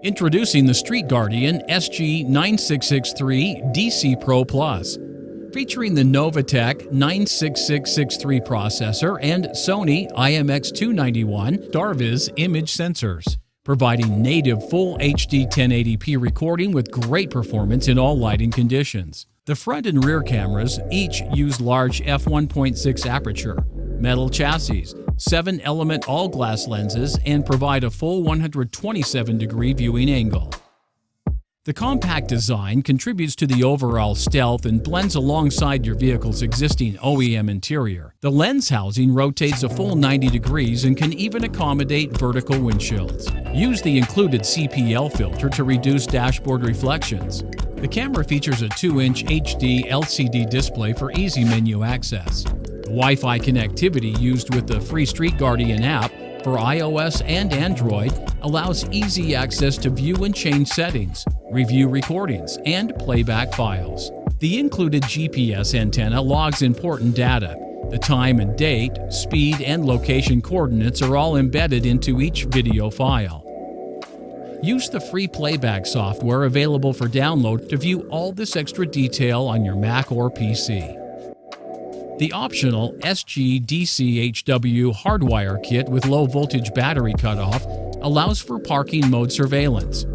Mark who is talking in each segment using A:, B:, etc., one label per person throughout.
A: Introducing the Street Guardian SG9663 DC Pro Plus. Featuring the Novatech 96663 processor and Sony IMX291 Darviz image sensors, providing native full HD 1080p recording with great performance in all lighting conditions. The front and rear cameras each use large f1.6 aperture, metal chassis, 7-element all-glass lenses, and provide a full 127-degree viewing angle. The compact design contributes to the overall stealth and blends alongside your vehicle's existing OEM interior. The lens housing rotates a full 90 degrees and can even accommodate vertical windshields. Use the included CPL filter to reduce dashboard reflections. The camera features a 2-inch HD LCD display for easy menu access. The Wi-Fi connectivity used with the free Street Guardian app for iOS and Android allows easy access to view and change settings, review recordings, and playback files. The included GPS antenna logs important data. The time and date, speed, and location coordinates are all embedded into each video file. Use the free playback software available for download to view all this extra detail on your Mac or PC. The optional SG-DCHW hardwire kit with low-voltage battery cutoff allows for parking mode surveillance.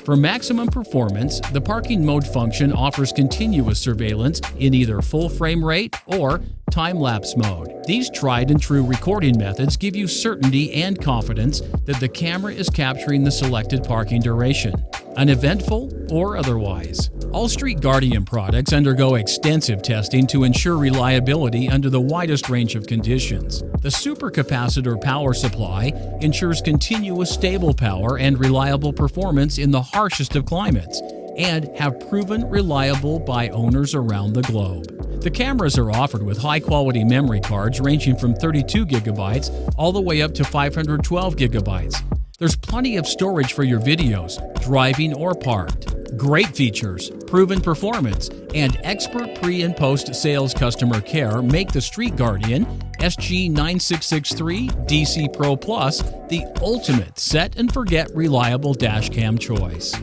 A: For maximum performance, the parking mode function offers continuous surveillance in either full frame rate or time-lapse mode. These tried-and-true recording methods give you certainty and confidence that the camera is capturing the selected parking duration, uneventful or otherwise. All Street Guardian products undergo extensive testing to ensure reliability under the widest range of conditions. The supercapacitor power supply ensures continuous stable power and reliable performance in the harshest of climates, and have proven reliable by owners around the globe. The cameras are offered with high-quality memory cards ranging from 32 gigabytes all the way up to 512 gigabytes. There's plenty of storage for your videos, driving or parked. Great features, proven performance, and expert pre- and post-sales customer care make the Street Guardian SG9663 DC Pro Plus the ultimate set-and-forget reliable dashcam choice.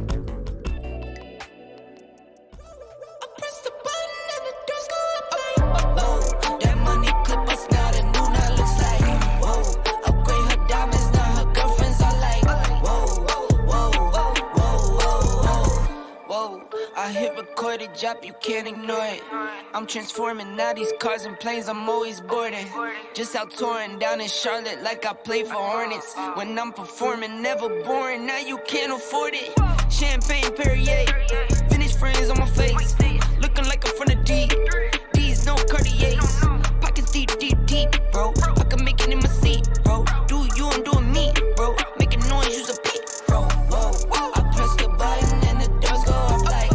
B: I hit record a drop, you can't ignore it. I'm transforming now these cars and planes, I'm always boarding. Just out touring down in Charlotte like I play for Hornets. When I'm performing, never boring, now you can't afford it. Champagne Perrier, vintage friends on my face. Looking like I'm from the deep, these no Cartiers. Pockets deep, deep, deep, bro. I can make it in my seat, bro. Do you, I'm doing me, bro. Making noise, use a beat, bro. Whoa, whoa. I press the button and the doors go off like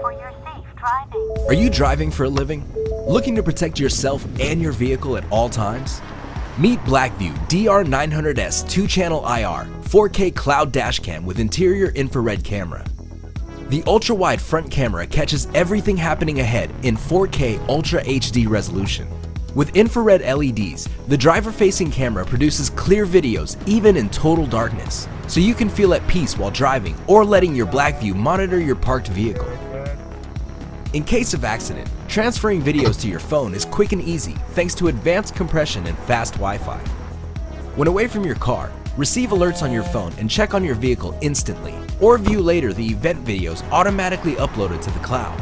C: for your safe driving.
D: Are you driving for a living? Looking to protect yourself and your vehicle at all times? Meet Blackvue DR900S-2-channel IR 4K cloud dashcam with interior infrared camera. The ultra-wide front camera catches everything happening ahead in 4K Ultra HD resolution. With infrared LEDs, the driver-facing camera produces clear videos even in total darkness, so you can feel at peace while driving or letting your Blackvue monitor your parked vehicle. In case of accident, transferring videos to your phone is quick and easy thanks to advanced compression and fast Wi-Fi. When away from your car, receive alerts on your phone and check on your vehicle instantly, or view later the event videos automatically uploaded to the cloud.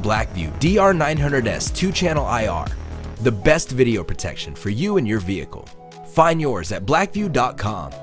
D: Blackvue DR900S-2-channel IR, the best video protection for you and your vehicle. Find yours at blackvue.com.